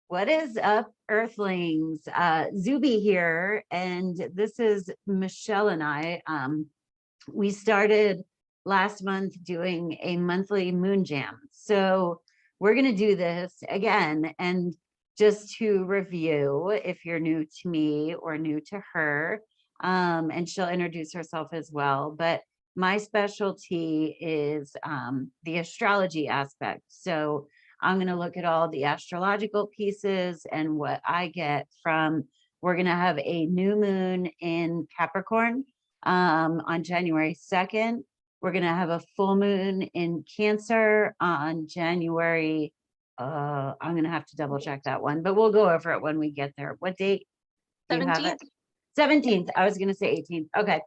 What is up, Earthlings? Zube here, and this is Michelle and I. We started last month doing a monthly moon jam. So we're going to do this again. And just to review, if you're new to me or new to her, and she'll introduce herself as well. But my specialty is the astrology aspect. So I'm going to look at all the astrological pieces and what I get from, we're going to have a new moon in Capricorn on January 2nd. We're going to have a full moon in Cancer on January. I'm going to have to double check that one, but we'll go over it when we get there. What date do you have it? 17th. I was going to say 18th. Okay.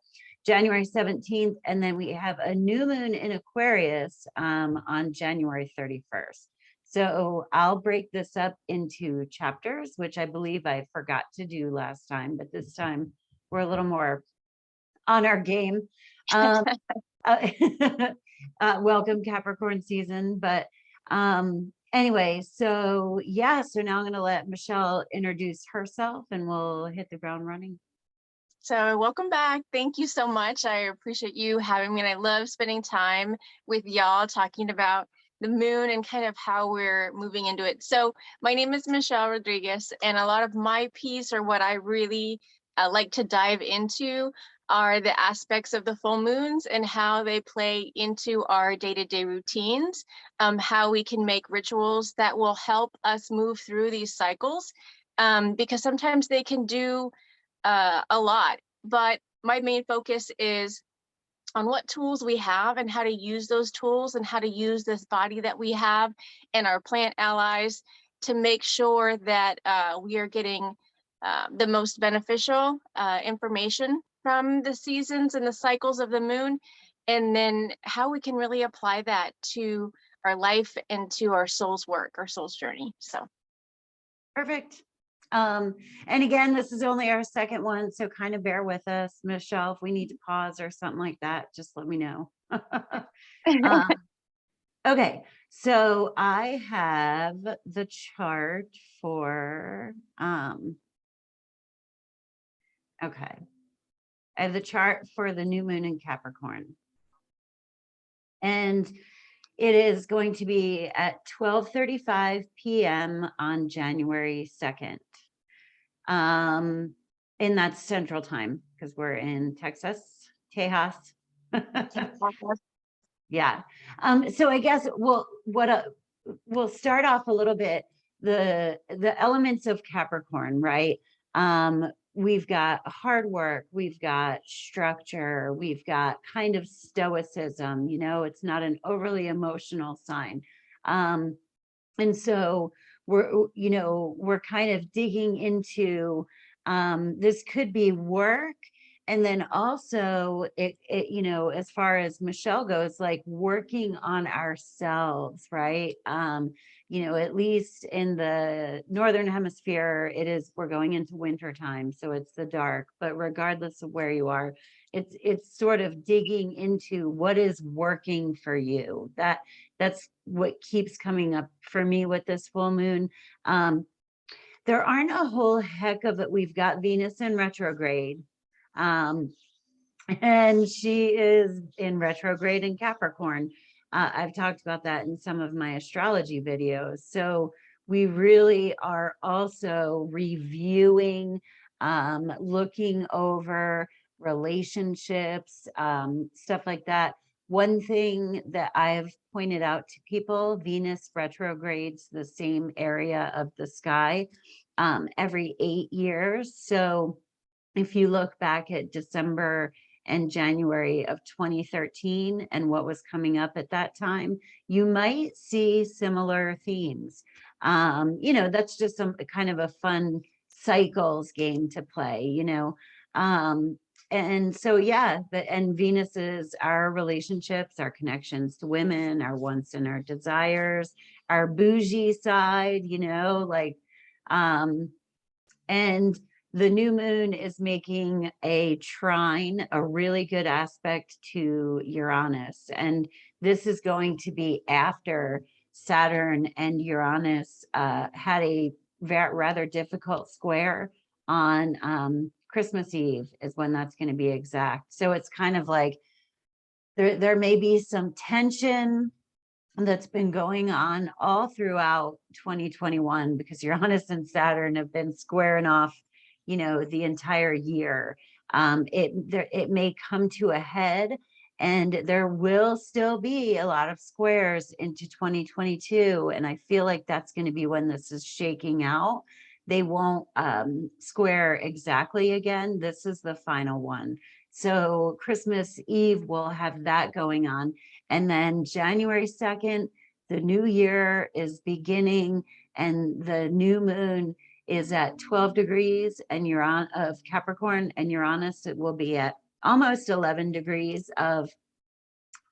January 17th. And then we have a new moon in Aquarius on January 31st. So I'll break this up into chapters, which I believe I forgot to do last time, but this time we're a little more on our game. Welcome Capricorn season. But anyway, so yeah, so now I'm going to let Michelle introduce herself and we'll hit the ground running. So welcome back. Thank you so much. I appreciate you having me, and I love spending time with y'all talking about the moon and kind of how we're moving into it. So my name is Michelle Rodriguez, and a lot of my piece, or what I really like to dive into, are the aspects of the full moons and how they play into our day-to-day routines, how we can make rituals that will help us move through these cycles, because sometimes they can do a lot, but my main focus is on what tools we have and how to use those tools and how to use this body that we have and our plant allies to make sure that we are getting the most beneficial information from the seasons and the cycles of the moon, and then how we can really apply that to our life and to our soul's work, our soul's journey. So perfect. And again, this is only our second one, so kind of bear with us, Michelle. If we need to pause or something like that, just let me know. Okay, so I have the chart for, okay. I have the chart for the new moon in Capricorn. And it is going to be at 12:35 p.m. on January 2nd. And that's Central Time because we're in Texas, Tejas. Yeah. So I guess we'll start off a little bit, the elements of Capricorn, right? We've got hard work, we've got structure, we've got kind of stoicism, you know, it's not an overly emotional sign. And so we're kind of digging into, this could be work. And then also it, as far as Michelle goes, like working on ourselves, right? At least in the Northern Hemisphere, we're going into winter time, so it's the dark, but regardless of where you are, it's sort of digging into what is working for you. That's what keeps coming up for me with this full moon. There aren't a whole heck of it. We've got Venus in retrograde. And she is in retrograde in Capricorn. I've talked about that in some of my astrology videos. So we really are also reviewing, looking over relationships, stuff like that. One thing that I've pointed out to people, Venus retrogrades the same area of the sky every 8 years. So if you look back at December and January of 2013 and what was coming up at that time, you might see similar themes. That's just some kind of a fun cycles game to play, and so, yeah, and Venus is our relationships, our connections to women, our wants and our desires, our bougie side, and the new moon is making a trine, a really good aspect to Uranus. And this is going to be after Saturn and Uranus had a rather difficult square on Christmas Eve is when that's going to be exact. So it's kind of like there may be some tension that's been going on all throughout 2021 because Uranus and Saturn have been squaring off, you know, the entire year. It may come to a head, and there will still be a lot of squares into 2022. And I feel like that's going to be when this is shaking out. They won't square exactly again. This is the final one. So Christmas Eve will have that going on. And then January 2nd, the new year is beginning, and the new moon is at 12 degrees and Uranus of Capricorn, and Uranus, it will be at almost 11 degrees of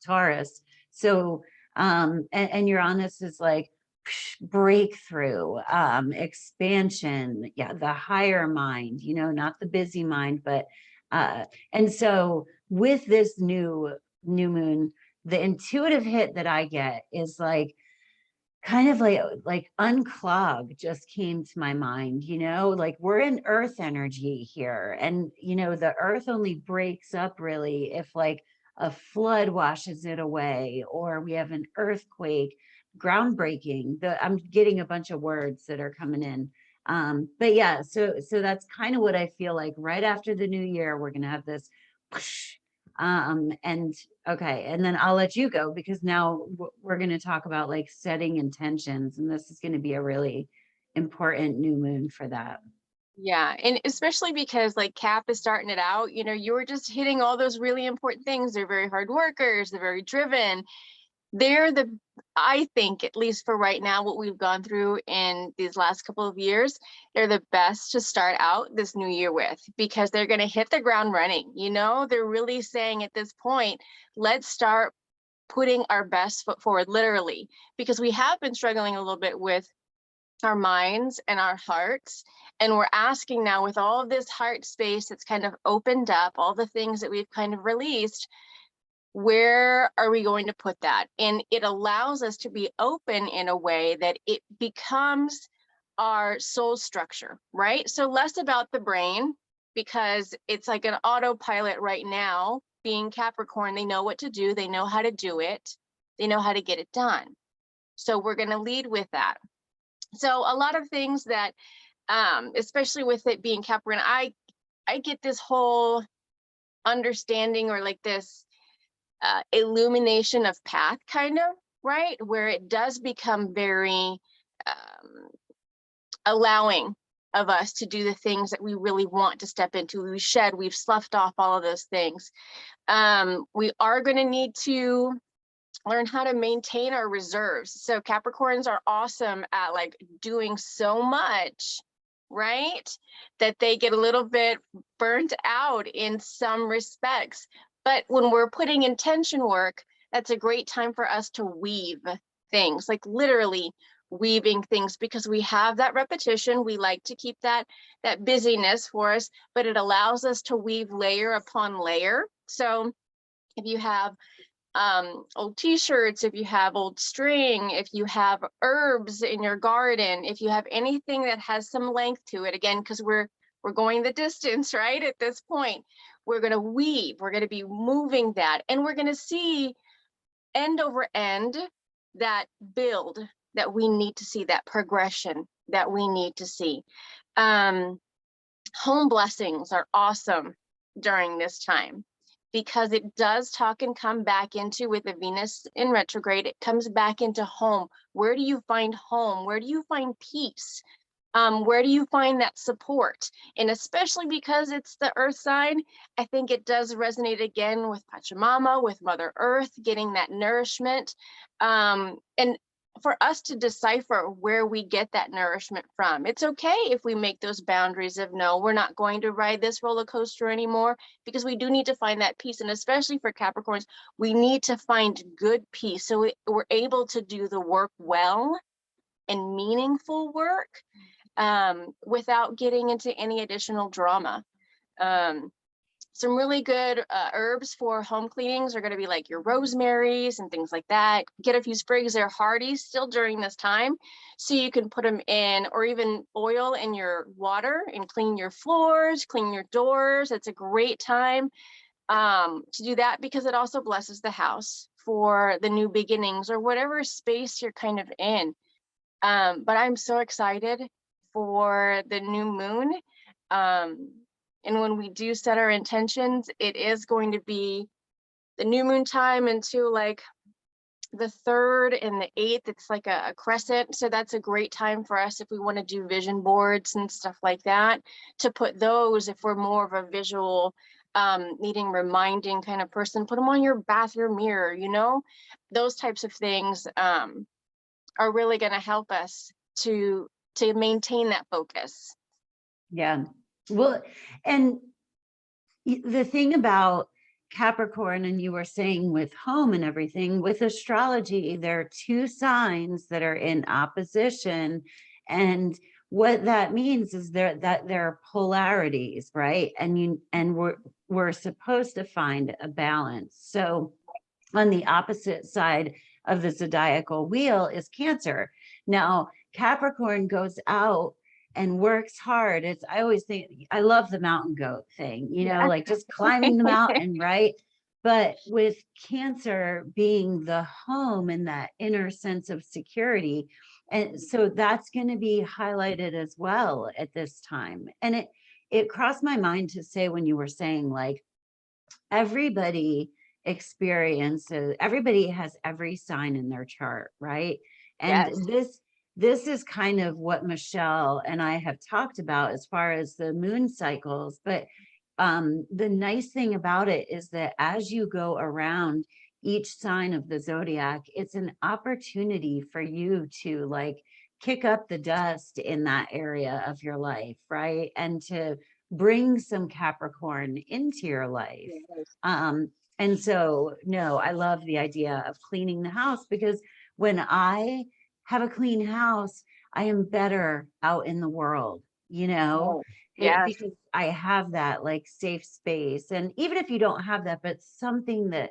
Taurus. So, and Uranus is like breakthrough, expansion, yeah, the higher mind, you know, not the busy mind, but, and so with this new moon, the intuitive hit that I get is like, kind of like unclog just came to my mind, you know, like we're in earth energy here, and you know the earth only breaks up really if like a flood washes it away, or we have an earthquake, groundbreaking. I'm getting a bunch of words that are coming in, but yeah, so that's kind of what I feel like right after the new year we're gonna have this and okay, and then I'll let you go because now we're going to talk about like setting intentions, and this is going to be a really important new moon for that. Yeah, and especially because like Cap is starting it out, you know, you were just hitting all those really important things. They're very hard workers, they're very driven. They're the, I think, at least for right now, what we've gone through in these last couple of years, they're the best to start out this new year with, because they're going to hit the ground running. You know, they're really saying at this point, let's start putting our best foot forward, literally, because we have been struggling a little bit with our minds and our hearts. And we're asking now, with all of this heart space that's kind of opened up, all the things that we've kind of released, where are we going to put that? And it allows us to be open in a way that it becomes our soul structure, right? So less about the brain, because it's like an autopilot right now. Being Capricorn, they know what to do, they know how to do it, they know how to get it done. So we're going to lead with that. So a lot of things that, especially with it being Capricorn, I get this whole understanding, or like this illumination of path, kind of, right, where it does become very allowing of us to do the things that we really want to step into. We've sloughed off all of those things. We are going to need to learn how to maintain our reserves. So Capricorns are awesome at like doing so much, right, that they get a little bit burnt out in some respects. But when we're putting intention work, that's a great time for us to weave things, like literally weaving things, because we have that repetition. We like to keep that busyness for us, but it allows us to weave layer upon layer. So if you have old t-shirts, if you have old string, if you have herbs in your garden, if you have anything that has some length to it, again, because we're going the distance, right? At this point, we're going to weave, we're going to be moving that, and we're going to see end over end that build that we need to see, that progression that we need to see. Home blessings are awesome during this time, because it does talk and come back into, with the Venus in retrograde, it comes back into home. Where do you find home? Where do you find peace? Where do you find that support? And especially because it's the earth sign, I think it does resonate again with Pachamama, with Mother Earth, getting that nourishment. And for us to decipher where we get that nourishment from. It's okay if we make those boundaries of, no, we're not going to ride this roller coaster anymore, because we do need to find that peace. And especially for Capricorns, we need to find good peace, so we're able to do the work well and meaningful work, without getting into any additional drama. Some really good herbs for home cleanings are going to be like your rosemaries and things like that. Get a few sprigs. They're hardy still during this time, so you can put them in, or even oil in your water and clean your floors, clean your doors. It's a great time to do that, because it also blesses the house for the new beginnings or whatever space you're kind of in. But I'm so excited for the new moon. And when we do set our intentions, it is going to be the new moon time until like the 3rd and the 8th. It's like a crescent. So that's a great time for us if we want to do vision boards and stuff like that, to put those, if we're more of a visual, needing reminding kind of person, put them on your bathroom mirror, you know, those types of things are really going to help us to maintain that focus. Yeah. Well, and the thing about Capricorn, and you were saying with home and everything, with astrology, there are 2 signs that are in opposition. And what that means is that there are polarities, right? And we're supposed to find a balance. So on the opposite side of the zodiacal wheel is Cancer. Now, Capricorn goes out and works hard. I always think, I love the mountain goat thing, you know, like just climbing the mountain, right? But with Cancer being the home and that inner sense of security, and so that's going to be highlighted as well at this time. And it crossed my mind to say, when you were saying like everybody has every sign in their chart, right? And Yes. this is kind of what Michelle and I have talked about as far as the moon cycles. But the nice thing about it is that as you go around each sign of the zodiac, it's an opportunity for you to like kick up the dust in that area of your life, right? And to bring some Capricorn into your life. Yes. And so, no, I love the idea of cleaning the house, because when I have a clean house, I am better out in the world, you know, Oh, yes. because I have that like safe space. And even if you don't have that, but something that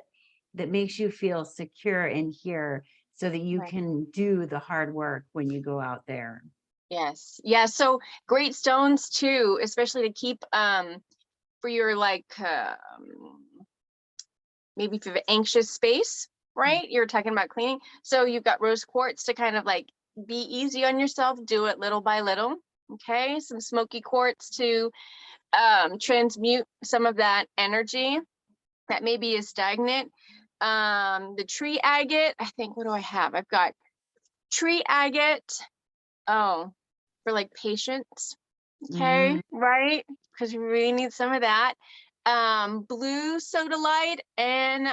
makes you feel secure in here, so that you Right. can do the hard work when you go out there. Yes. Yeah. So great stones too, especially to keep for your like maybe if you have an anxious space, right? You're talking about cleaning. So you've got rose quartz to kind of like be easy on yourself, do it little by little. Okay. Some smoky quartz to transmute some of that energy that maybe is stagnant. The tree agate, I think, what do I have? I've got tree agate. Oh, for like patience. Okay, right? Because you really need some of that. Blue sodalite and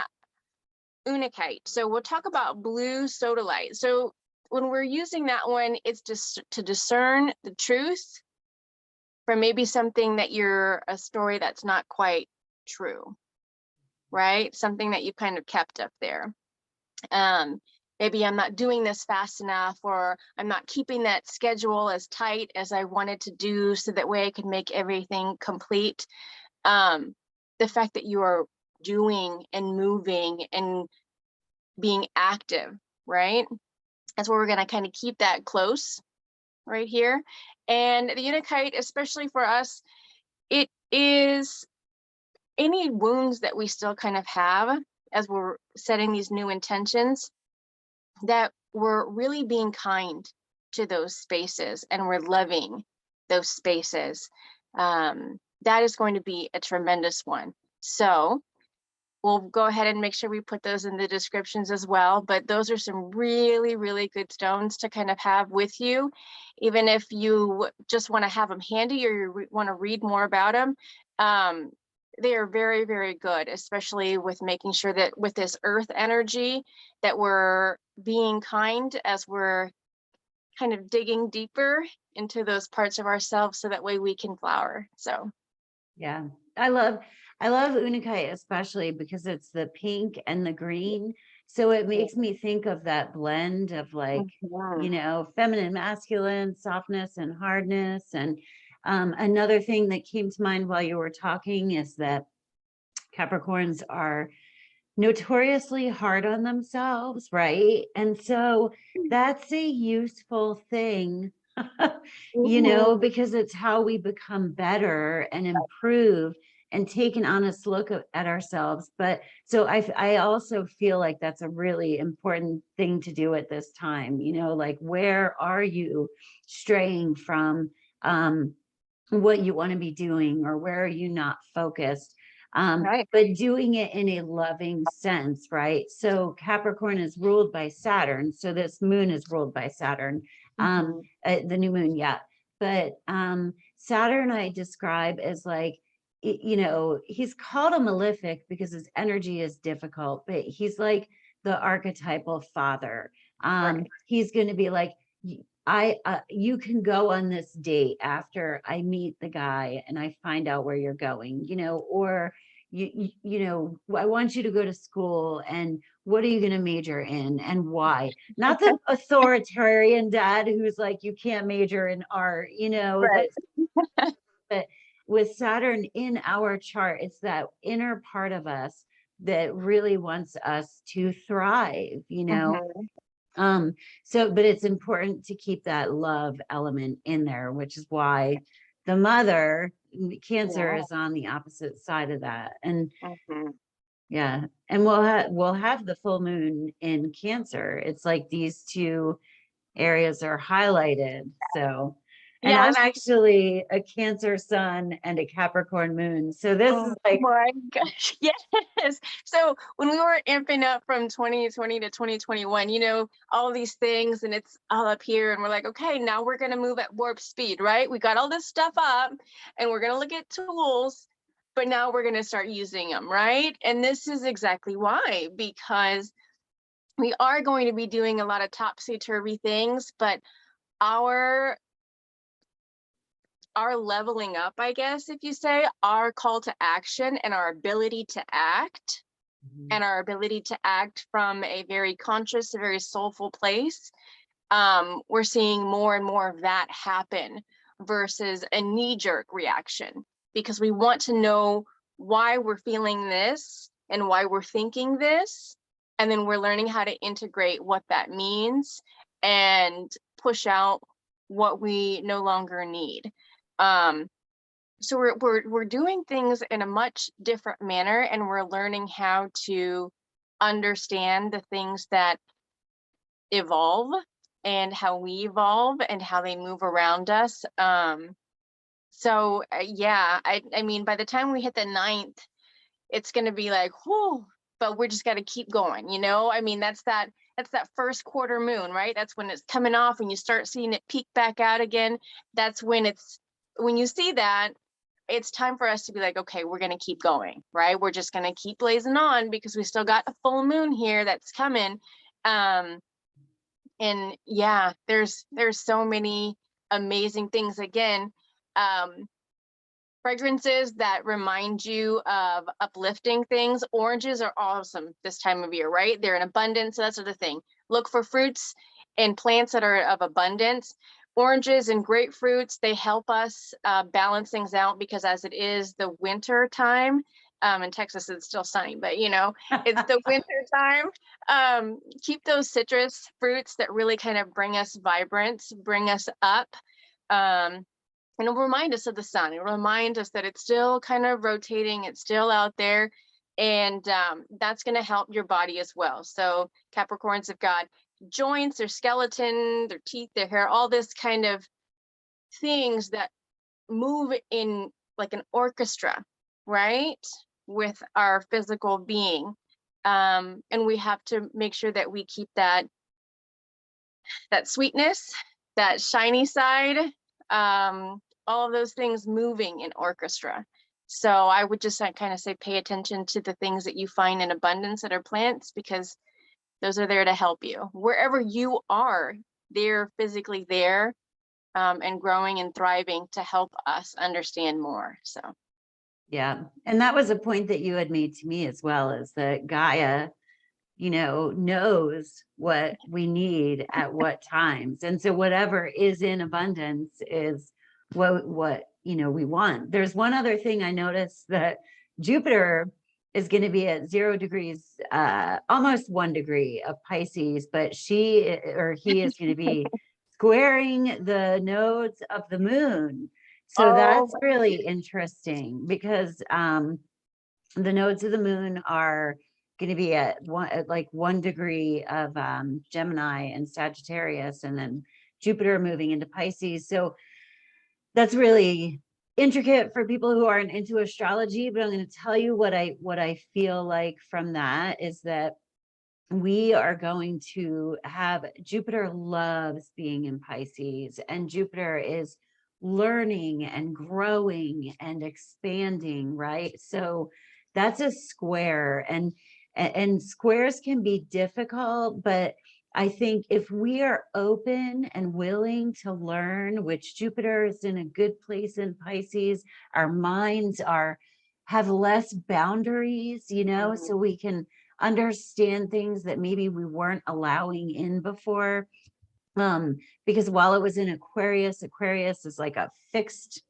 unakite. So we'll talk about blue sodalite. So when we're using that one, it's just to discern the truth from maybe something that you're a story that's not quite true, right? Something that you kind of kept up there. Maybe I'm not doing this fast enough, or I'm not keeping that schedule as tight as I wanted to do, so that way I can make everything complete. The fact that you are doing and moving and being active, right? That's where we're going to kind of keep that close right here. And the unakite, especially for us, it is any wounds that we still kind of have as we're setting these new intentions, that we're really being kind to those spaces and we're loving those spaces. That is going to be a tremendous one. So we'll go ahead and make sure we put those in the descriptions as well. But those are some really, really good stones to kind of have with you, even if you just want to have them handy or you want to read more about them. They are very, very good, especially with making sure that with this earth energy that we're being kind as we're kind of digging deeper into those parts of ourselves, so that way we can flower. So yeah, I love unakite, especially because it's the pink and the green. So it makes me think of that blend of like, you know, feminine, masculine, softness and hardness. And another thing that came to mind while you were talking is that Capricorns are notoriously hard on themselves, right? And so that's a useful thing, you know, Mhm. because it's how we become better and improve and take an honest look at ourselves. But so I also feel like that's a really important thing to do at this time, you know, like where are you straying from what you want to be doing, or where are you not focused? Right. But doing it in a loving sense, right? So Capricorn is ruled by Saturn. So this moon is ruled by Saturn, Mhm. the new moon, yeah. But Saturn I describe as like, you know, he's called a malefic because his energy is difficult, but he's like the archetypal father. Right. He's going to be like, you can go on this date after I meet the guy and I find out where you're going, you know, or you know, I want you to go to school, and what are you going to major in and why? Not the authoritarian dad who's like, you can't major in art, you know, Right. that's, but with Saturn in our chart, it's that inner part of us that really wants us to thrive, you know. Mhm. Um, so, but it's important to keep that love element in there, which is why the mother, Cancer, Yeah. is on the opposite side of that. And Mhm. yeah, and we'll have the full moon in Cancer. It's like these two areas are highlighted. So, and I'm Yes. actually a Cancer sun and a Capricorn moon. So this Oh is like, my gosh. Yes. So when we were amping up from 2020 to 2021, you know, all these things and it's all up here and we're like, okay, now we're going to move at warp speed, right? We got all this stuff up and we're going to look at tools, but now we're going to start using them, right? And this is exactly why, because we are going to be doing a lot of topsy-turvy things, but our our leveling up, I guess, if you say, our call to action and our ability to act, and our ability to act from a very conscious, a very soulful place, we're seeing more and more of that happen versus a knee-jerk reaction, because we want to know why we're feeling this and why we're thinking this, and then we're learning how to integrate what that means and push out what we no longer need. Um, so we're doing things in a much different manner, and we're learning how to understand the things that evolve and how we evolve and how they move around us. Yeah, I mean, by the time we hit the 9th, it's going to be like, whoo, but we're just got to keep going, you know? I mean, that's that first quarter moon, right? That's when it's coming off and you start seeing it peak back out again. That's when you see that, it's time for us to be like, okay, we're going to keep going, right? We're just going to keep blazing on because we still got a full moon here that's coming. Um, and yeah, there's so many amazing things. Again, um, fragrances that remind you of uplifting things. Oranges are awesome this time of year, right? They're in abundance. So that's the thing. Look for fruits and plants that are of abundance. Oranges and grapefruits, they help us balance things out, because as it is the winter time, in Texas it's still sunny, but you know, it's the winter time. Keep those citrus fruits that really kind of bring us vibrance, bring us up. Um, and it'll remind us of the sun. It'll remind us that it's still kind of rotating, it's still out there, and that's going to help your body as well. So Capricorns have got joints, their skeleton, their teeth, their hair, all this kind of things that move in like an orchestra, right? With our physical being. And we have to make sure that we keep that sweetness, that shiny side, all of those things moving in orchestra. So I would just kind of say, pay attention to the things that you find in abundance that are plants, because those are there to help you. Wherever you are, they're physically there, and growing and thriving to help us understand more. So yeah. And that was a point that you had made to me as well, is that Gaia, you know, knows what we need at what times. And so whatever is in abundance is what, you know, we want. There's one other thing I noticed, that Jupiter is going to be at 0 degrees, almost 1 degree of Pisces, but she or he is going to be squaring the nodes of the moon. So Oh, that's really interesting because the nodes of the moon are going to be at like 1 degree of Gemini and Sagittarius, and then Jupiter moving into Pisces. So that's really intricate for people who aren't into astrology, but I'm going to tell you what I feel like from that is that we are going to have Jupiter loves being in Pisces, and Jupiter is learning and growing and expanding, right? So that's a square, and squares can be difficult, but I think if we are open and willing to learn, which Jupiter is in a good place in Pisces, our minds have less boundaries, so we can understand things that maybe we weren't allowing in before. Because while it was in Aquarius is like a fixed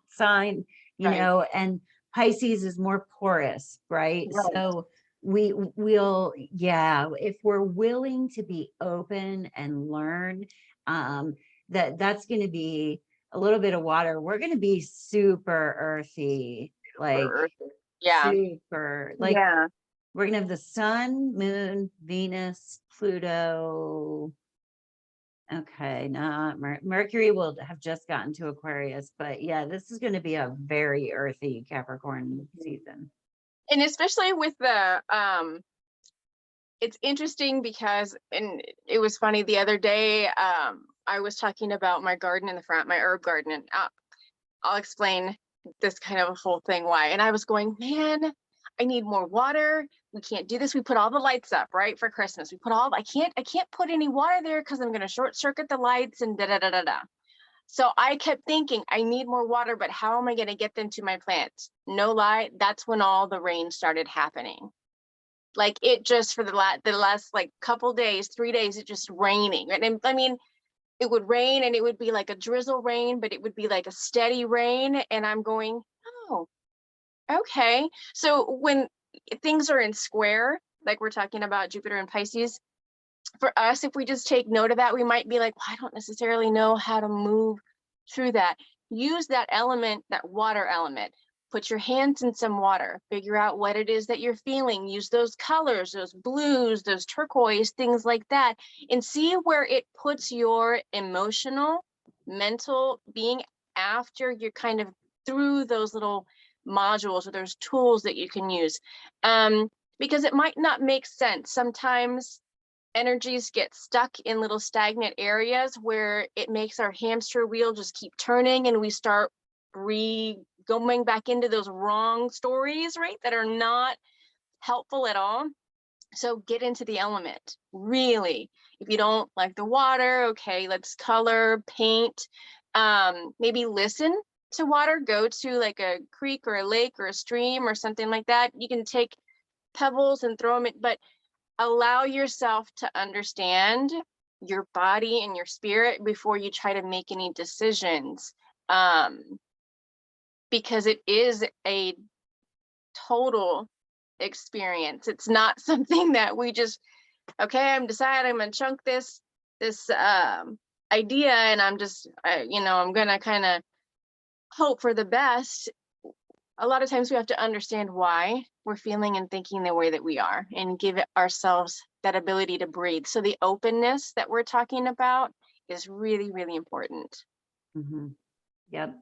sign, right, and Pisces is more porous, right? right. So if we're willing to be open and learn, that's going to be a little bit of water. We're going to be super earthy, like Yeah, super, like yeah. we're going to have the sun, moon, Venus, Pluto. Okay, not Mercury will have just gotten to Aquarius, but yeah, this is going to be a very earthy Capricorn season. And especially with the it's interesting because, and it was funny the other day, I was talking about my garden in the front, my herb garden, and I'll explain this kind of whole thing why. And I was going, man, I need more water. We can't do this. We put all the lights up, right, for Christmas. We put all, I can't put any water there because I'm going to short circuit the lights and da da da da da. So I kept thinking, I need more water, but how am I going to get them to my plants? No lie, that's when all the rain started happening. Like it just for the last like couple days, 3 days, it just raining. And I mean, it would rain and it would be like a drizzle rain, but it would be like a steady rain. And I'm going, oh, okay. So when things are in square, like we're talking about Jupiter and Pisces, for us, if we just take note of that, we might be like, well, I don't necessarily know how to move through that. Use that element, that water element. Put your hands in some water, figure out what it is that you're feeling. Use those colors, those blues, those turquoise, things like that, and see where it puts your emotional, mental being after you're kind of through those little modules or those tools that you can use. Because it might not make sense. Sometimes energies get stuck in little stagnant areas where it makes our hamster wheel just keep turning, and we start going back into those wrong stories, right, that are not helpful at all. So get into the element, really. If you don't like the water, okay, let's color, paint, maybe listen to water. Go to like a creek or a lake or a stream or something like that. You can take pebbles and throw them in, but allow yourself to understand your body and your spirit before you try to make any decisions, because it is a total experience. It's not something that we just, okay, I'm deciding I'm gonna chunk this idea and I'm just I'm gonna kind of hope for the best. A lot of times we have to understand why we're feeling and thinking the way that we are and give ourselves that ability to breathe. So the openness that we're talking about is really, really important. Yep.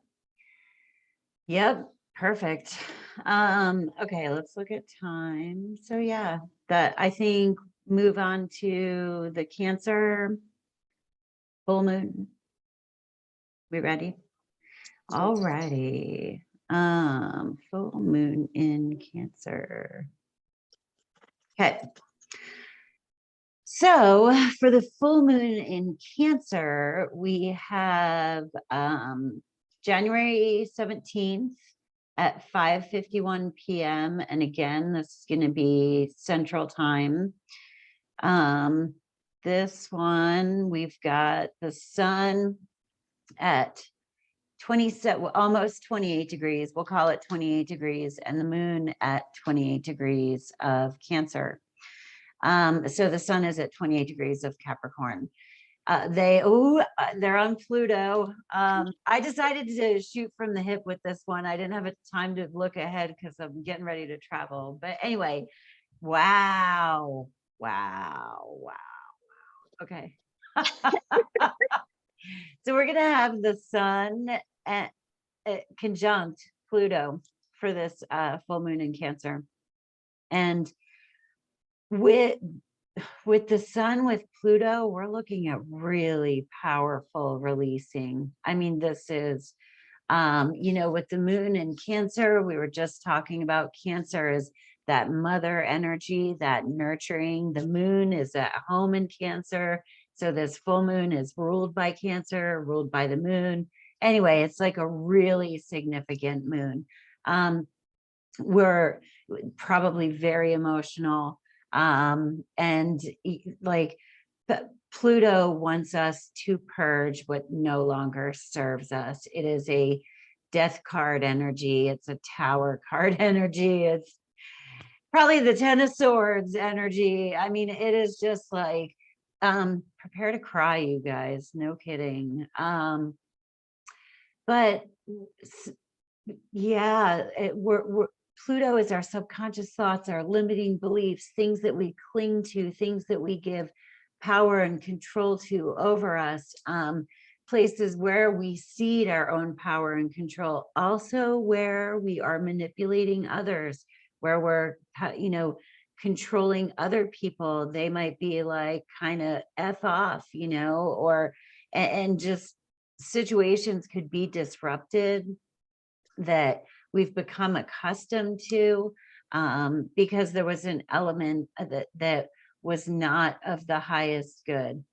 Perfect. Okay, let's look at time. So yeah, that I think move on to the Cancer full moon. We ready? All righty. Full moon in Cancer. Okay. So for the full moon in Cancer, we have January 17th at 5:51 p.m. And again, this is going to be Central Time. This one, we've got the sun at 27, almost 28 degrees. We'll call it 28 degrees, and the moon at 28 degrees of Cancer. So the sun is at 28 degrees of Capricorn. They're on Pluto. I decided to shoot from the hip with this one. I didn't have time to look ahead because I'm getting ready to travel. But anyway, wow. Okay. So we're going to have the sun at conjunct Pluto for this full moon in Cancer. And with the sun with Pluto, we're looking at really powerful releasing. I mean, this is, with the moon in Cancer, we were just talking about Cancer is that mother energy, that nurturing. The moon is at home in Cancer. So this full moon is ruled by Cancer, ruled by the moon. Anyway, it's like a really significant moon. We're probably very emotional. And like Pluto wants us to purge what no longer serves us. It is a death card energy. It's a tower card energy. It's probably the Ten of Swords energy. I mean, it is just like, prepare to cry, you guys, no kidding. But yeah, Pluto is our subconscious thoughts, our limiting beliefs, things that we cling to, things that we give power and control to over us, places where we cede our own power and control, also where we are manipulating others, where we're, controlling other people. They might be like kind of F off, or, and just situations could be disrupted that we've become accustomed to, because there was an element that was not of the highest good.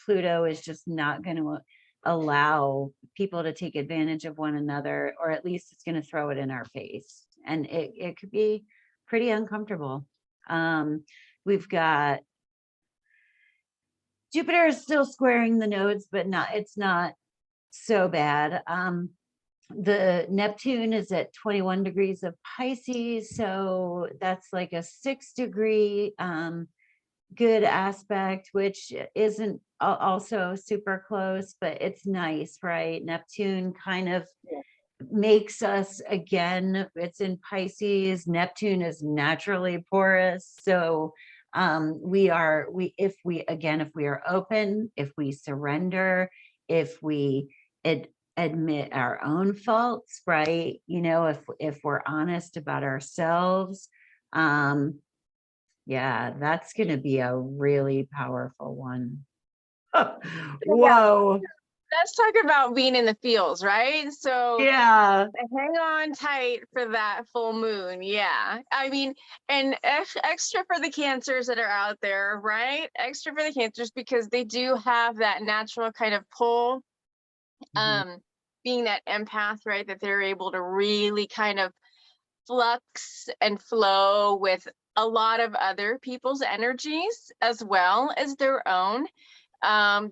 Pluto is just not going to allow people to take advantage of one another, or at least it's going to throw it in our face. And it could be pretty uncomfortable. We've got Jupiter is still squaring the nodes, but it's not so bad. The Neptune is at 21 degrees of Pisces, so that's like a 6-degree good aspect, which isn't also super close, but it's nice, right? Neptune kind of makes us, again, it's in Pisces. Neptune is naturally porous, so if we are open, if we surrender, if we admit our own faults, right? If we're honest about ourselves, yeah, that's going to be a really powerful one. Whoa. Let's talk about being in the feels, right? So yeah, hang on tight for that full moon. Yeah. I mean, and extra for the Cancers that are out there, right? Extra for the Cancers, because they do have that natural kind of pull. Being that empath, right, that they're able to really kind of flux and flow with a lot of other people's energies as well as their own.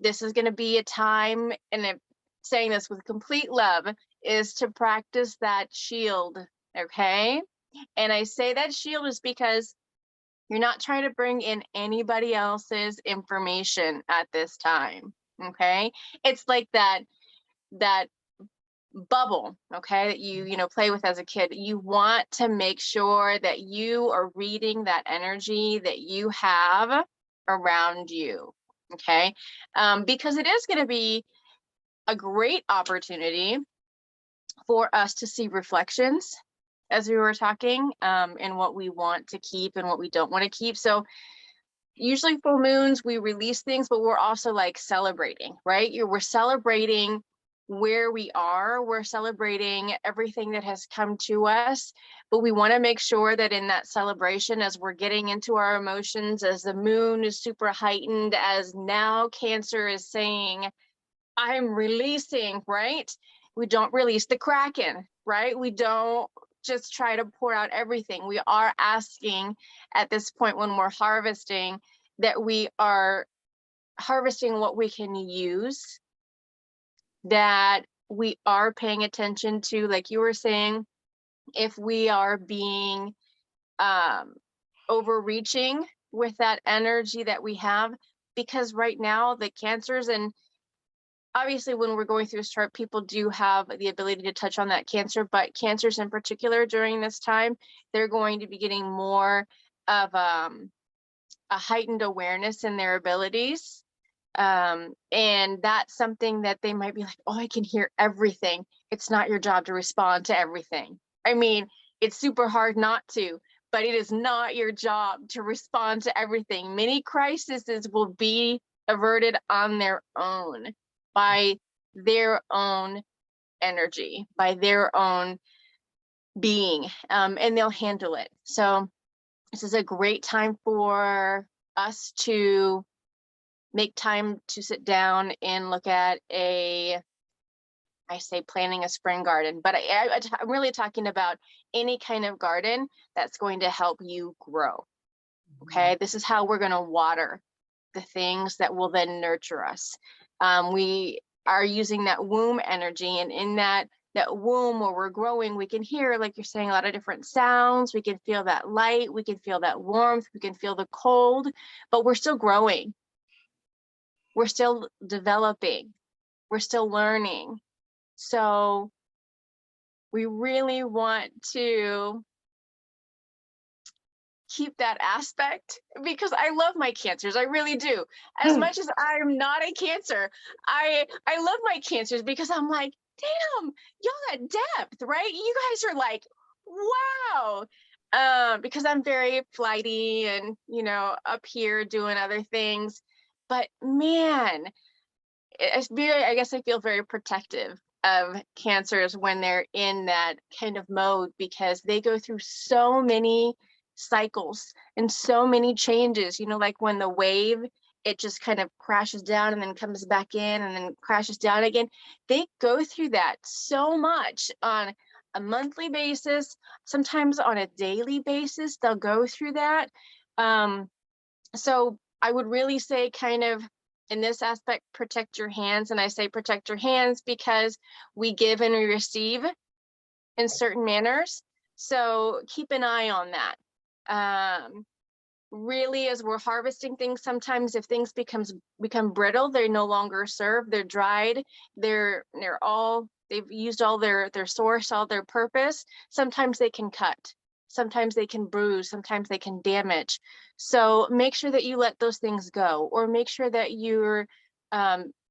This is going to be a time, and I'm saying this with complete love, is to practice that shield, okay? And I say that shield is because you're not trying to bring in anybody else's information at this time, okay? It's like that bubble, okay, that you play with as a kid. You want to make sure that you are reading that energy that you have around you, okay? Because it is going to be a great opportunity for us to see reflections, as we were talking, and what we want to keep and what we don't want to keep. So usually full moons, we release things, but we're also like celebrating, right? We're celebrating where we are, we're celebrating everything that has come to us, but we want to make sure that in that celebration, as we're getting into our emotions, as the moon is super heightened, as now Cancer is saying, I'm releasing, right? We don't release the Kraken, right? We don't just try to pour out everything. We are asking at this point, when we're harvesting, that we are harvesting what we can use, that we are paying attention to, like you were saying, if we are being overreaching with that energy that we have, because right now the cancers, and obviously when we're going through this chart, people do have the ability to touch on that cancer, but cancers in particular during this time, they're going to be getting more of a heightened awareness in their abilities. And that's something that they might be like, oh, I can hear everything. It's not your job to respond to everything. I mean, it's super hard not to, but it is not your job to respond to everything. Many crises will be averted on their own, by their own energy, by their own being, and they'll handle it. So this is a great time for us to make time to sit down and look at I say planting a spring garden, but I'm really talking about any kind of garden that's going to help you grow. Okay, this is how we're going to water the things that will then nurture us. We are using that womb energy, and in that womb where we're growing, we can hear, like you're saying, a lot of different sounds. We can feel that light, we can feel that warmth, we can feel the cold, but we're still growing. We're still developing. We're still learning. So we really want to keep that aspect, because I love my cancers. I really do. As much as I'm not a cancer, I love my cancers, because I'm like, damn, y'all at depth, right? You guys are like, wow. Because I'm very flighty and, you know, up here doing other things. But man, I guess I feel very protective of cancers when they're in that kind of mode, because they go through so many cycles and so many changes. You know, like when the wave, it just kind of crashes down and then comes back in and then crashes down again. They go through that so much on a monthly basis, sometimes on a daily basis, they'll go through that. So I would really say, kind of in this aspect, protect your hands. And I say protect your hands because we give and we receive in certain manners. So keep an eye on that. Really, as we're harvesting things, sometimes if things become brittle, they no longer serve, they're dried, they've used all their source, all their purpose. Sometimes they can cut, sometimes they can bruise, sometimes they can damage. So make sure that you let those things go, or make sure that you're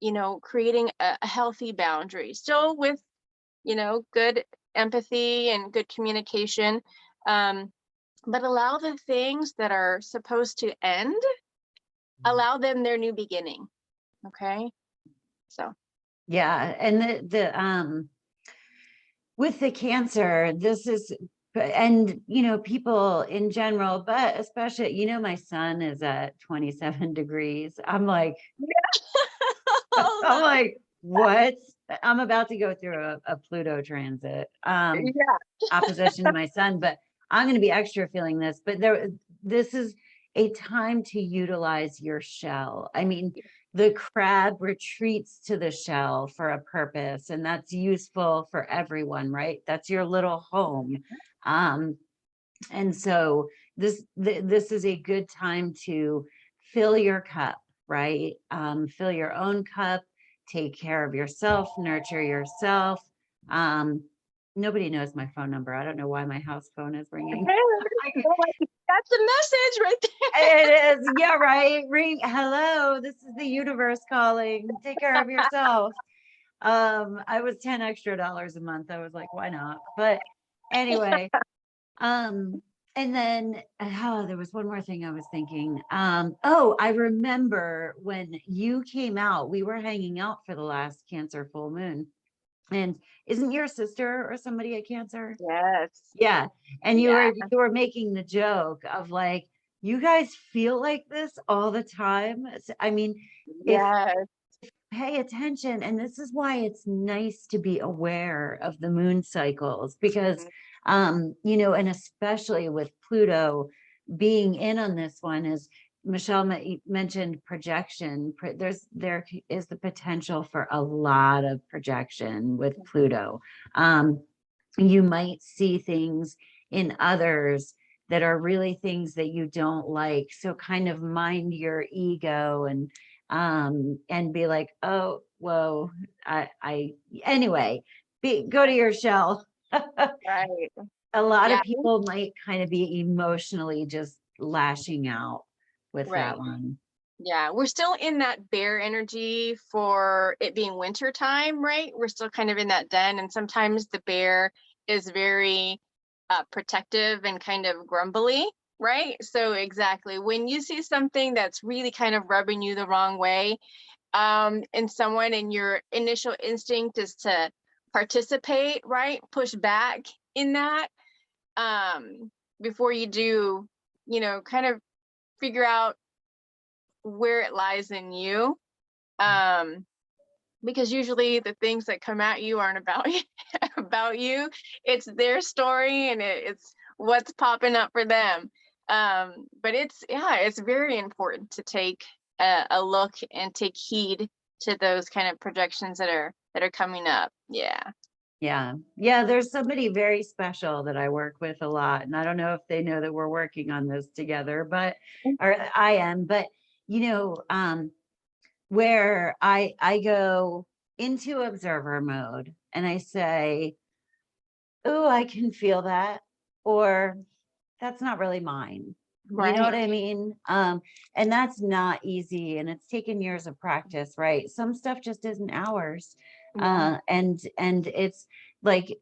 you know, creating a healthy boundary, still with, you know, good empathy and good communication. But allow the things that are supposed to end, allow them their new beginning. Okay. So Yeah, and the with the cancer, this is, and you know, people in general, but especially, you know, my sun is at 27 degrees. I'm like, I'm like, what? I'm about to go through a Pluto transit, opposition to my sun, but I'm going to be extra feeling this. But this is a time to utilize your shell. I mean, the crab retreats to the shell for a purpose, and that's useful for everyone, right? That's your little home. And so this is a good time to fill your cup, right? Fill your own cup, take care of yourself, nurture yourself. Nobody knows my phone number. I don't know why my house phone is ringing. that's the message right there. It is, yeah, right. Ring. Hello, this is the universe calling. Take care of yourself. I was $10 extra a month. I was like, why not? But anyway, and then there was one more thing I was thinking. Oh, I remember when you came out, we were hanging out for the last Cancer full moon. And isn't your sister or somebody a Cancer? Yes. Yeah. And you were making the joke of like, you guys feel like this all the time. I mean, if pay attention, and this is why it's nice to be aware of the moon cycles, because you know, and especially with Pluto being in on this one, is Michelle mentioned projection. There is the potential for a lot of projection with Pluto. You might see things in others that are really things that you don't like. So kind of mind your ego and be like, oh, whoa, anyway, go to your shell. Right. A lot Yeah. of people might kind of be emotionally just lashing out with Right. that one. Yeah, we're still in that bear energy for it being winter time, right? We're still kind of in that den, and sometimes the bear is very protective and kind of grumbly, right? So exactly, when you see something that's really kind of rubbing you the wrong way, in someone, and your initial instinct is to participate, right? Push back in that, before you do, kind of figure out where it lies in you, because usually the things that come at you aren't about you. About you, it's their story, and it's what's popping up for them. But it's very important to take a look and take heed to those kind of projections that are coming up. Yeah. There's somebody very special that I work with a lot, and I don't know if they know that we're working on this together, but or I am, but where I go into observer mode and I say, oh, I can feel that, or that's not really mine. You know what Right. I mean? And that's not easy, and it's taken years of practice, right? Some stuff just isn't ours. Yeah. And it's like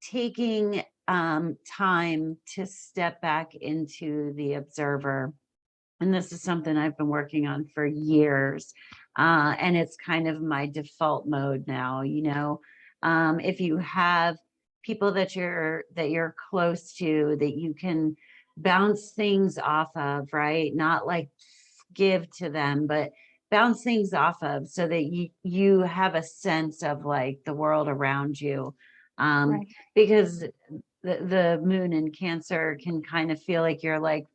taking time to step back into the observer. And this is something I've been working on for years. And it's kind of my default mode now, if you have people that you're close to, that you can bounce things off of, right? Not like give to them, but bounce things off of, so that you have a sense of like the world around you. Right. Because the moon in Cancer can kind of feel like you're like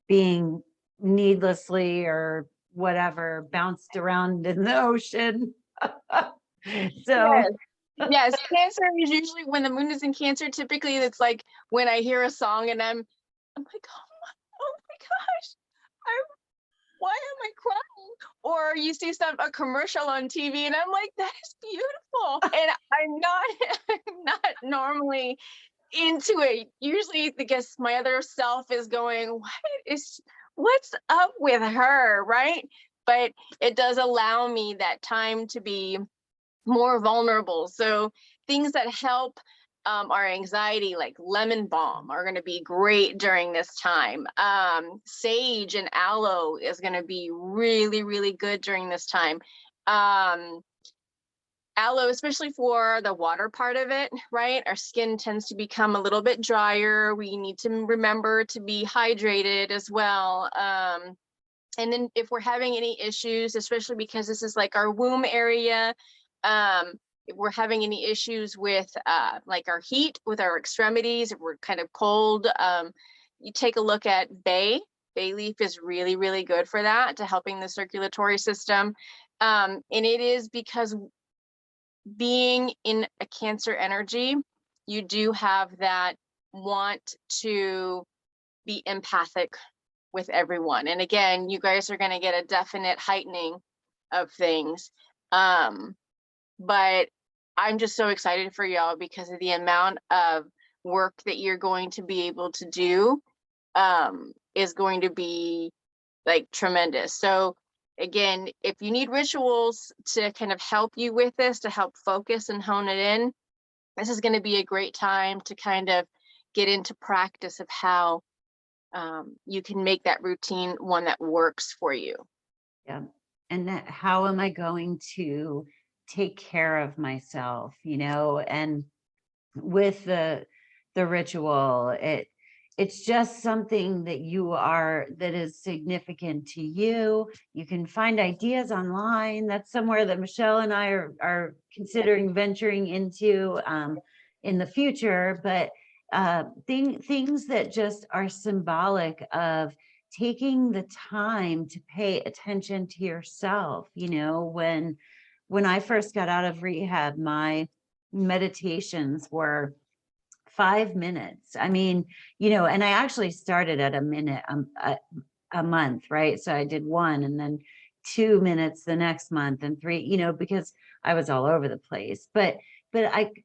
being needlessly or whatever bounced around in the ocean. So Yes. Yes, Cancer is usually when the moon is in Cancer. Typically, it's like when I hear a song and I'm like, oh my gosh, why am I crying? Or you see a commercial on TV and I'm like, that is beautiful. And I'm not I'm not normally into it. Usually, I guess my other self is going, what's up with her, right? But it does allow me that time to be more vulnerable. So things that help our anxiety, like lemon balm, are going to be great during this time. Sage and aloe is going to be really, really good during this time. Aloe, especially for the water part of it, right? Our skin tends to become a little bit drier. We need to remember to be hydrated as well. And then if we're having any issues, especially because this is like our womb area, if we're having any issues with like our heat, with our extremities, if we're kind of cold, you take a look at bay. Bay leaf is really, really good for that, to helping the circulatory system. And it is because being in a Cancer energy, you do have that want to be empathic with everyone. And again, you guys are going to get a definite heightening of things. But I'm just so excited for y'all because of the amount of work that you're going to be able to do, is going to be like tremendous. So again, if you need rituals to kind of help you with this, to help focus and hone it in, this is going to be a great time to kind of get into practice of how you can make that routine one that works for you. yeah. And how am I going to take care of myself, and with the ritual, it's just something that is significant to you. You can find ideas online. That's somewhere that Michelle and I are considering venturing into in the future, but things that just are symbolic of taking the time to pay attention to yourself. You know, when I first got out of rehab, my meditations were 5 minutes. I mean, you know, and I actually started at a minute a month, right? So I did one, and then 2 minutes the next month, and three, you know, because I was all over the place. But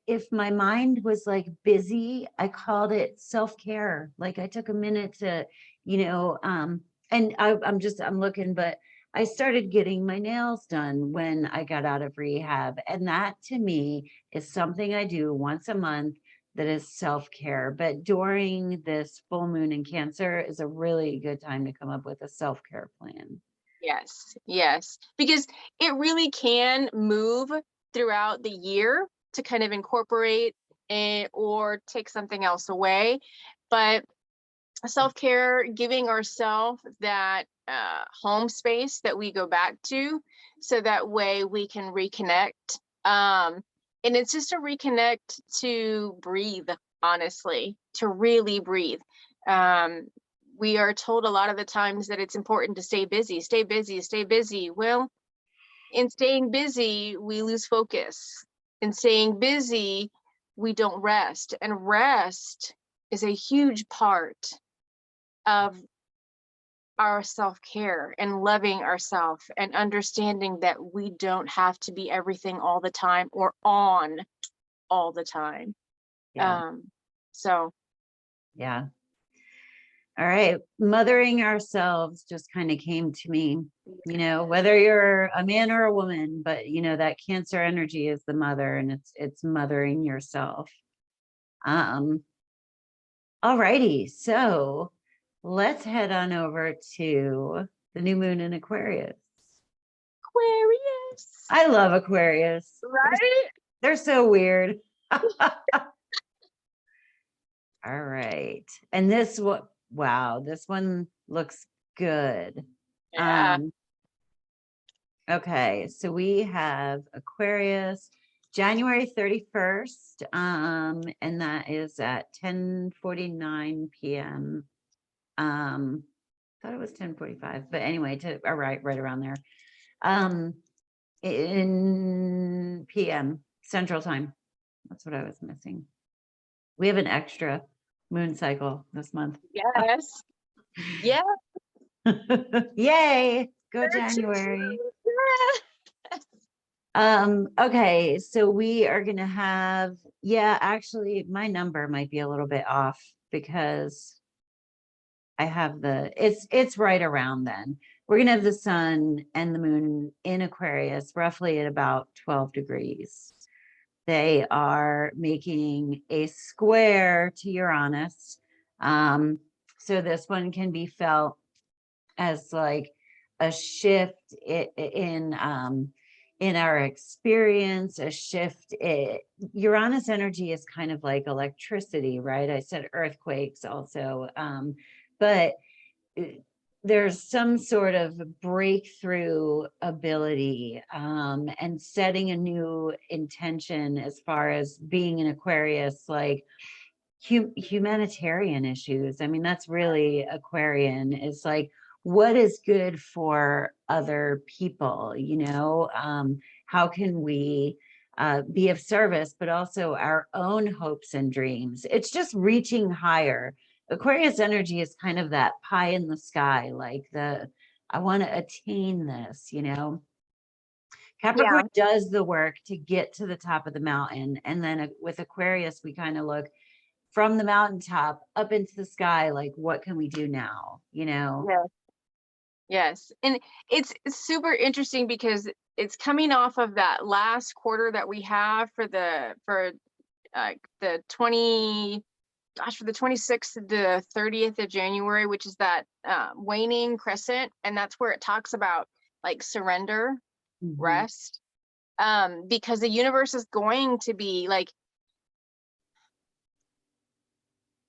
if my mind was like busy, I called it self-care. Like I took a minute to, you know, and I'm looking, but I started getting my nails done when I got out of rehab. And that to me is something I do once a month that is self-care. But during this full moon in Cancer is a really good time to come up with a self-care plan. Yes, yes, because it really can move throughout the year to kind of incorporate it or take something else away. But self-care, giving ourselves that home space that we go back to, so that way we can reconnect. And it's just a reconnect to breathe, honestly, to really breathe. We are told a lot of the times that it's important to stay busy, stay busy, stay busy. Well, in staying busy, we lose focus. In staying busy, we don't rest. And rest is a huge part of our self-care and loving ourselves and understanding that we don't have to be everything all the time or on all the time. Yeah. So Yeah. All right. Mothering ourselves just kind of came to me, you know, whether you're a man or a woman, but you know, that Cancer energy is the mother, and it's mothering yourself. All righty. So let's head on over to the new moon in Aquarius. Aquarius, I love Aquarius. right? They're so weird. All right. And this one, wow, this one looks good. Yeah. Okay, so we have Aquarius, January 31st, and that is at 10:49 p.m. Thought it was 10:45, but anyway, all right around there. In p.m. Central Time. That's what I was missing. We have an extra moon cycle this month. Yes. Yeah. Yay, go January. Okay, so we are gonna have, yeah, actually my number might be a little bit off because I have it's right around then. We're gonna have the sun and the moon in Aquarius roughly at about 12 degrees. They are making a square to Uranus. So this one can be felt as like a shift in our experience, a shift. Uranus energy is kind of like electricity, right? I said earthquakes also, but there's some sort of breakthrough ability, and setting a new intention as far as being an Aquarius, like humanitarian issues. I mean, that's really Aquarian, is like, what is good for other people, you know? How can we be of service, but also our own hopes and dreams? It's just reaching higher. Aquarius energy is kind of that pie in the sky, like I want to attain this, you know? Capricorn does the work to get to the top of the mountain. And then with Aquarius, we kind of look from the mountaintop up into the sky, like, what can we do now, you know? Yeah. Yes. And it's super interesting because it's coming off of that last quarter that we have for the 26th to the 30th of January, which is that waning crescent. And that's where it talks about like surrender, rest, because the universe is going to be like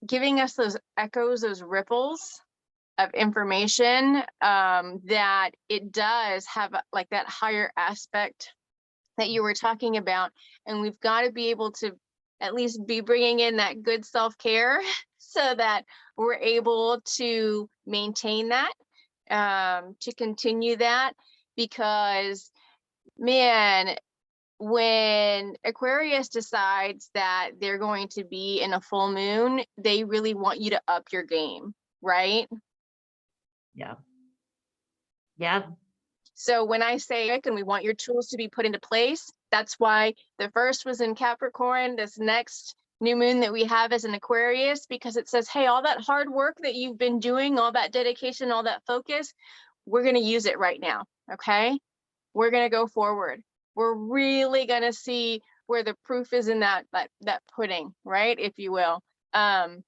giving us those echoes, those ripples of information, that it does have like that higher aspect that you were talking about. And we've got to be able to at least be bringing in that good self-care so that we're able to maintain that, to continue that, because man, when Aquarius decides that they're going to be in a full moon, they really want you to up your game, right? Yeah. Yeah. So when I say, and we want your tools to be put into place, that's why the first was in Capricorn. This next new moon that we have is in Aquarius, because it says, hey, all that hard work that you've been doing, all that dedication, all that focus, we're going to use it right now. Okay. We're going to go forward. We're really going to see where the proof is in that pudding, right? If you will. For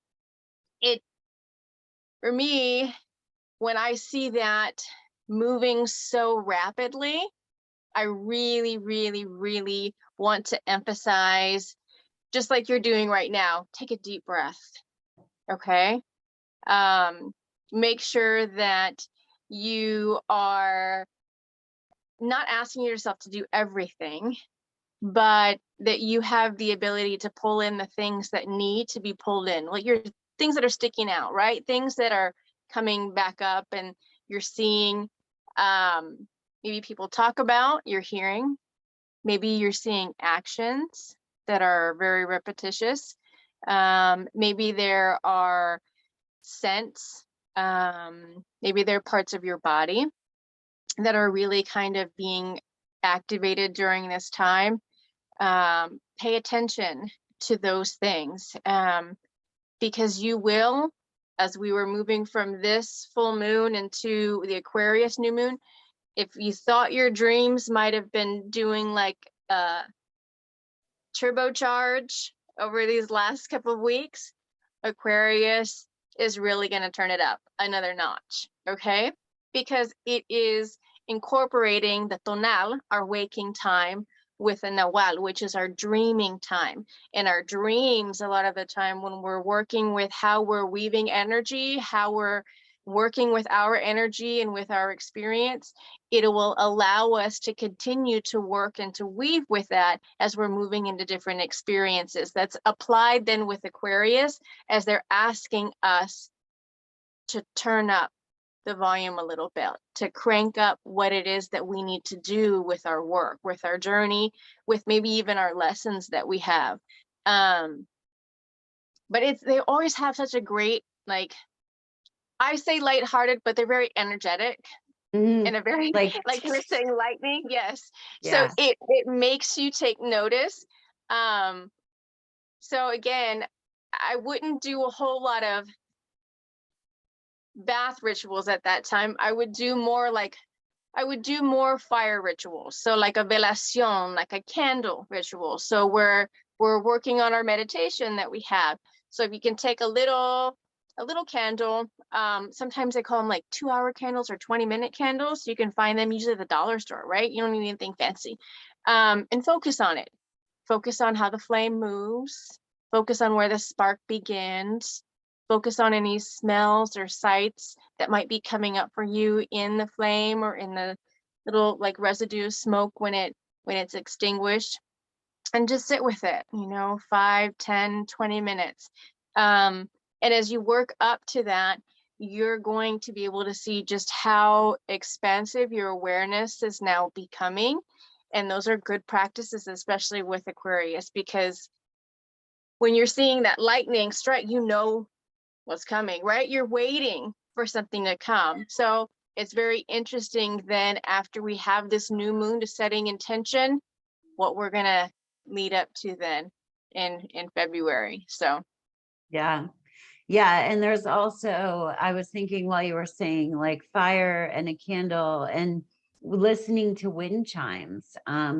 me, when I see that moving so rapidly, I really, really, really want to emphasize, just like you're doing right now, take a deep breath. Okay. Make sure that you are not asking yourself to do everything, but that you have the ability to pull in the things that need to be pulled in, like your things that are sticking out, right? Things that are coming back up and you're seeing, maybe people talk about, you're hearing, maybe you're seeing actions that are very repetitious. Maybe there are scents, maybe there are parts of your body that are really kind of being activated during this time. Pay attention to those things, because you will, as we were moving from this full moon into the Aquarius new moon, if you thought your dreams might have been doing like a turbocharge over these last couple of weeks, Aquarius is really going to turn it up another notch, okay? Because it is incorporating the tonal, our waking time, with a Nawal, which is our dreaming time. And our dreams, a lot of the time when we're working with how we're weaving energy, how we're working with our energy and with our experience, it will allow us to continue to work and to weave with that as we're moving into different experiences. That's applied then with Aquarius, as they're asking us to turn up the volume a little bit, to crank up what it is that we need to do with our work, with our journey, with maybe even our lessons that we have. But they always have such a great, like, I say lighthearted, but they're very energetic. In a very, like you were saying, lightning. Yes. So Yeah. it makes you take notice. So again, I wouldn't do a whole lot of bath rituals at that time. I would do more fire rituals. So like a velación, like a candle ritual. So we're working on our meditation that we have. So if you can take a little candle, sometimes they call them like 2-hour candles or 20-minute candles. You can find them usually at the dollar store, right? You don't need anything fancy. And focus on it. Focus on how the flame moves. Focus on where the spark begins. Focus on any smells or sights that might be coming up for you in the flame or in the little like residue smoke when it's extinguished, and just sit with it, 5, 10, 20 minutes. And as you work up to that, you're going to be able to see just how expansive your awareness is now becoming. And those are good practices, especially with Aquarius, because when you're seeing that lightning strike, what's coming, right? You're waiting for something to come. So it's very interesting then, after we have this new moon to setting intention, what we're gonna lead up to then in February. So Yeah. And there's also, I was thinking while you were saying like fire and a candle and listening to wind chimes,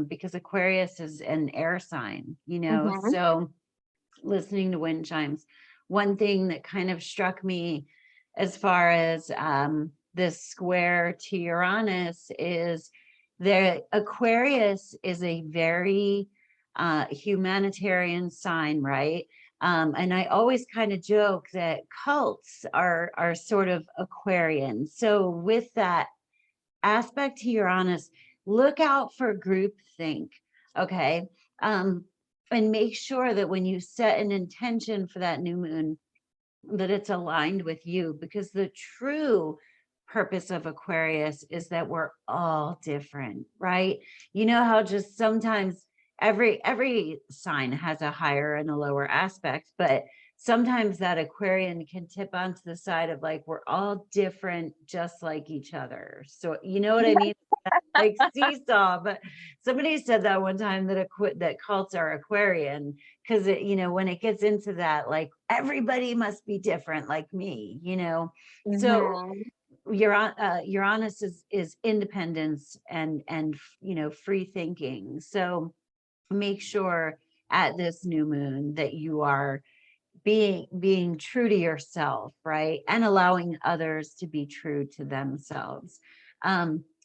because Aquarius is an air sign, so listening to wind chimes. One thing that kind of struck me as far as this square to Uranus is the Aquarius is a very humanitarian sign, right? And I always kind of joke that cults are sort of Aquarian. So with that aspect to Uranus, look out for groupthink. Okay. and make sure that when you set an intention for that new moon, that it's aligned with you, because the true purpose of Aquarius is that we're all different, right? You know how just sometimes every sign has a higher and a lower aspect, but sometimes that Aquarian can tip onto the side of like, we're all different, just like each other. So you know what I mean? Like seesaw. But somebody said that one time, that that cults are Aquarian, because it, you know, when it gets into that, like everybody must be different like me, you know. So Mhm. Uranus is independence and you know, free thinking. So make sure at this new moon that you are being true to yourself, right? And allowing others to be true to themselves.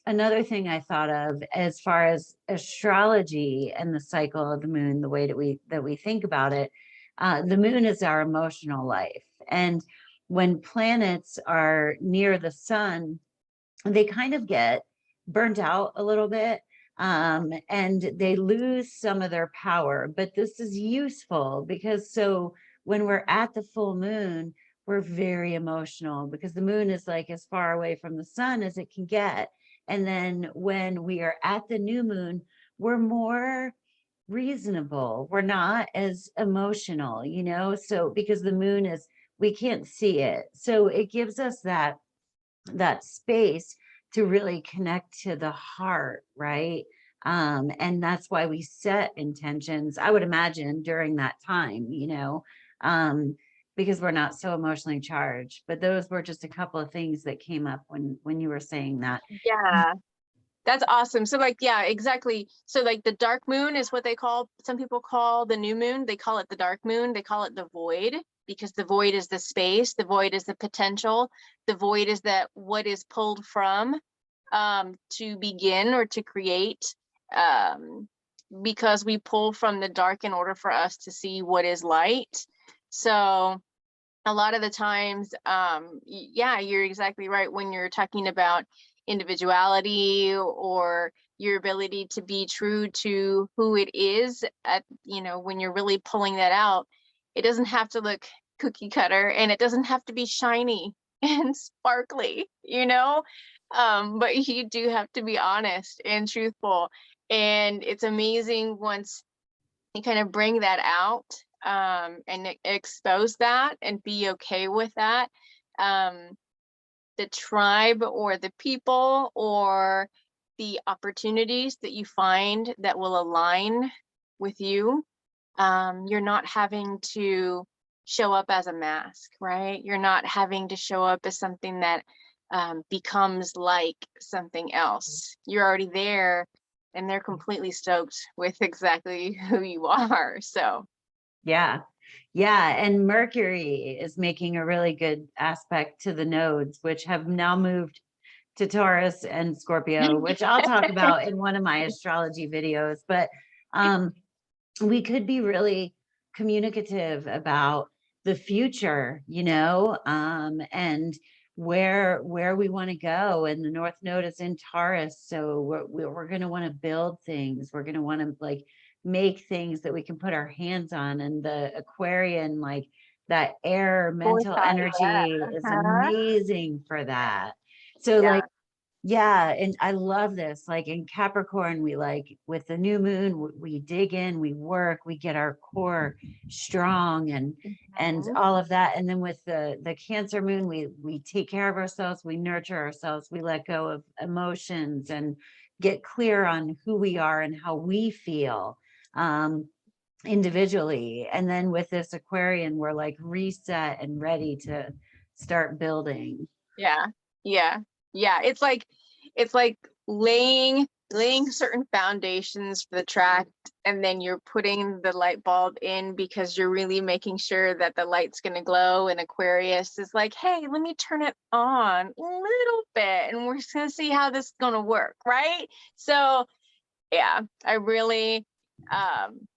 Another thing I thought of as far as astrology and the cycle of the moon, the way that we think about it, the moon is our emotional life. And when planets are near the sun, they kind of get burnt out a little bit, and they lose some of their power. But this is useful because so when we're at the full moon, we're very emotional, because the moon is like as far away from the sun as it can get. And then when we are at the new moon, we're more reasonable. We're not as emotional, you know, so because the moon is, we can't see it. So it gives us that space to really connect to the heart, right? And that's why we set intentions, I would imagine, during that time, you know, because we're not so emotionally charged. But those were just a couple of things that came up when you were saying that. Yeah, that's awesome. So like, yeah, exactly. So like the dark moon is what some people call the new moon. They call it the dark moon. They call it the void, because the void is the space. The void is the potential. The void is that what is pulled from to begin or to create, um, because we pull from the dark in order for us to see what is light. So a lot of the times, yeah, you're exactly right. When you're talking about individuality or your ability to be true to who it is, at, you know, when you're really pulling that out, it doesn't have to look cookie cutter, and it doesn't have to be shiny and sparkly, you know, but you do have to be honest and truthful. And it's amazing once you kind of bring that out, and expose that and be okay with that. The tribe or the people or the opportunities that you find that will align with you, you're not having to show up as a mask, right? You're not having to show up as something that becomes like something else. You're already there, and they're completely stoked with exactly who you are. So Yeah. Yeah. And Mercury is making a really good aspect to the nodes, which have now moved to Taurus and Scorpio, which I'll talk about in one of my astrology videos. But we could be really communicative about the future, you know, and where we want to go. And the North Node is in Taurus, so we're going to want to build things. We're going to want to like make things that we can put our hands on. And the Aquarian, like that air mental foresight, energy, yeah. is Uh-huh. amazing for that. So Yeah. like, yeah, and I love this. Like in Capricorn, we like with the new moon, we dig in, we work, we get our core strong and Mhm. all of that. And then with the Cancer moon, we take care of ourselves, we nurture ourselves, we let go of emotions and get clear on who we are and how we feel individually. And then with this Aquarian, we're like reset and ready to start building. Yeah. Yeah. Yeah. It's like laying certain foundations for the tract, and then you're putting the light bulb in because you're really making sure that the light's going to glow. And Aquarius is like, hey, let me turn it on a little bit, and we're just going to see how this is going to work, right? So yeah, um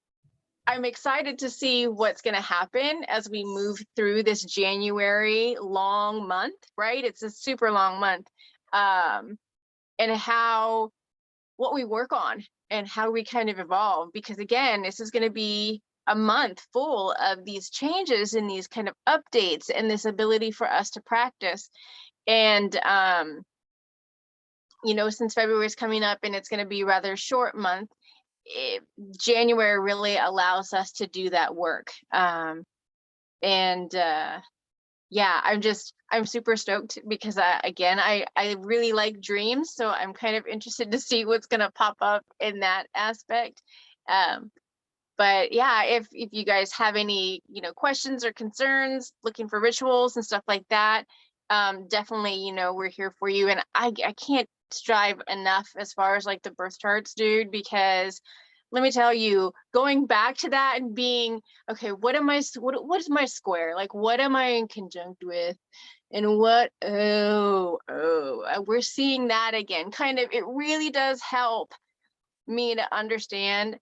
I'm excited to see what's going to happen as we move through this January long month, right? It's a super long month. And what we work on and how we kind of evolve, because again, this is going to be a month full of these changes and these kind of updates and this ability for us to practice. And you know, since February is coming up and it's going to be a rather short month, January really allows us to do that work. Yeah, I'm super stoked because I really like dreams, so I'm kind of interested to see what's going to pop up in that aspect. But yeah, if you guys have any, you know, questions or concerns, looking for rituals and stuff like that, definitely, you know, we're here for you. And I can't strive enough as far as like the birth charts, dude, because let me tell you, going back to that and being, okay, what is my square? Like, what am I in conjunct with? And what, we're seeing that again. Kind of, it really does help me to understand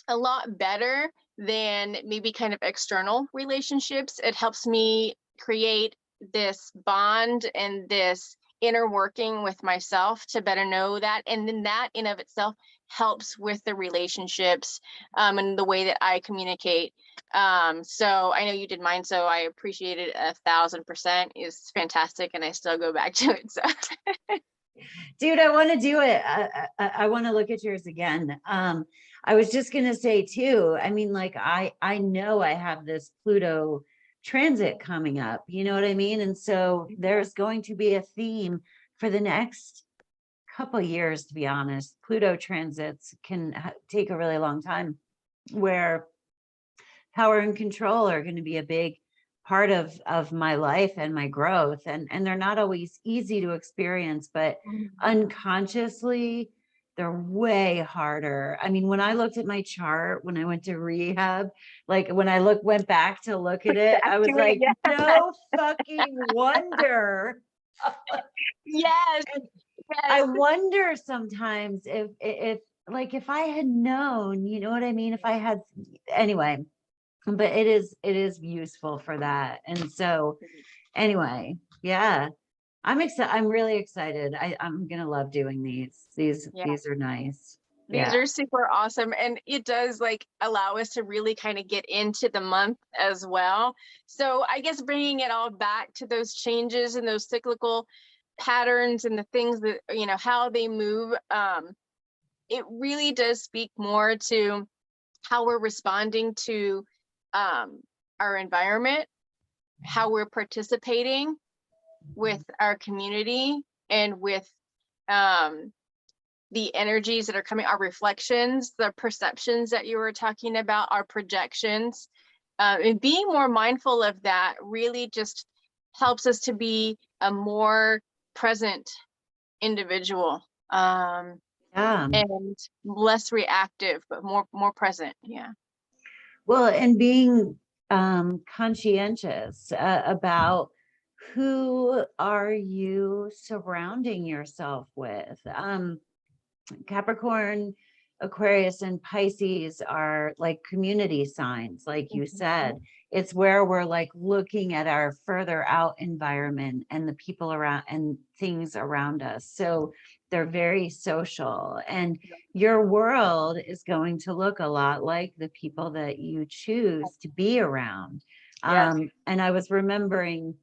a lot better than maybe kind of external relationships. It helps me create this bond and this inner working with myself to better know that. And then that in of itself helps with the relationships and the way that I communicate. So I know you did mine, so I appreciate it 1,000%. It's fantastic, and I still go back to it. So Dude, I want to do it. I want to look at yours again. I was just gonna say too, I mean, like I know I have this Pluto transit coming up, you know what I mean? And so there's going to be a theme for the next couple years, to be honest. Pluto transits can take a really long time, where power and control are going to be a big part of my life and my growth, and they're not always easy to experience, but unconsciously they're way harder. I mean, when I looked at my chart when I went to rehab, like when I went back to look at it, I was like, no fucking wonder. yes, I wonder sometimes if like if I had known, you know what I mean, if I had, anyway, but it is useful for that. And so anyway, yeah, I'm excited. I'm really excited. I'm gonna love doing these are nice. These Yeah. are super awesome, and it does like allow us to really kind of get into the month as well. So I guess bringing it all back to those changes and those cyclical patterns and the things that, you know, how they move, it really does speak more to how we're responding to our environment, how we're participating with our community, and with the energies that are coming, our reflections, the perceptions that you were talking about, our projections, and being more mindful of that really just helps us to be a more present individual, and less reactive, but more present. Yeah. Well, and being conscientious about who are you surrounding yourself with. Capricorn, Aquarius, and Pisces are like community signs, like you said. It's where we're like looking at our further out environment and the people around and things around us. So they're very social, and your world is going to look a lot like the people that you choose to be around. Yes. And I was remembering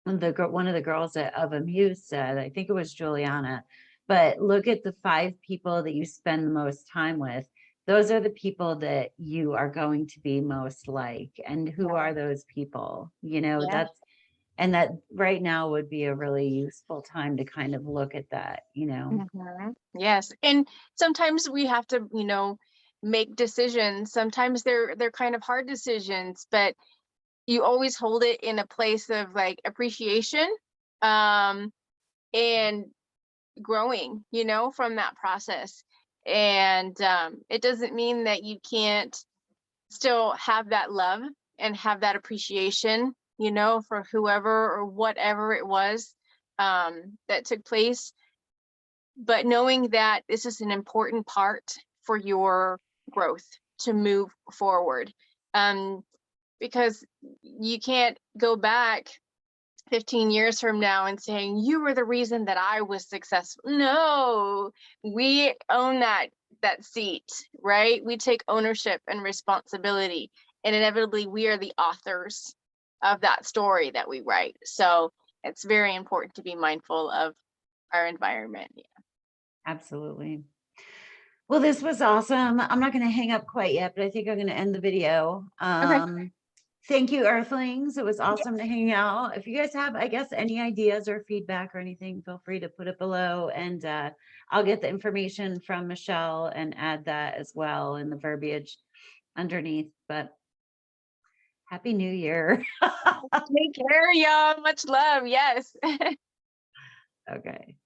one of the girls of Amuse said, I think it was Juliana, but look at the 5 people that you spend the most time with. Those are the people that you are going to be most like. And who are those people? You know, and that right now would be a really useful time to kind of look at that, you know. Yes. And sometimes we have to, you know, make decisions. Sometimes they're kind of hard decisions, but you always hold it in a place of like appreciation, and growing, you know, from that process. And it doesn't mean that you can't still have that love and have that appreciation, you know, for whoever or whatever it was that took place. But knowing that this is an important part for your growth to move forward. Because you can't go back 15 years from now and saying you were the reason that I was successful. No, we own that that seat, right? We take ownership and responsibility, and inevitably we are the authors of that story that we write. So it's very important to be mindful of our environment. Yeah. Absolutely. Well, this was awesome. I'm not going to hang up quite yet, but I think I'm going to end the video. Okay. Thank you, Earthlings. It was awesome to hang out. If you guys have, I guess, any ideas or feedback or anything, feel free to put it below, and I'll get the information from Michelle and add that as well in the verbiage underneath. But Happy New Year. Take care, y'all. Much love. Yes. Okay.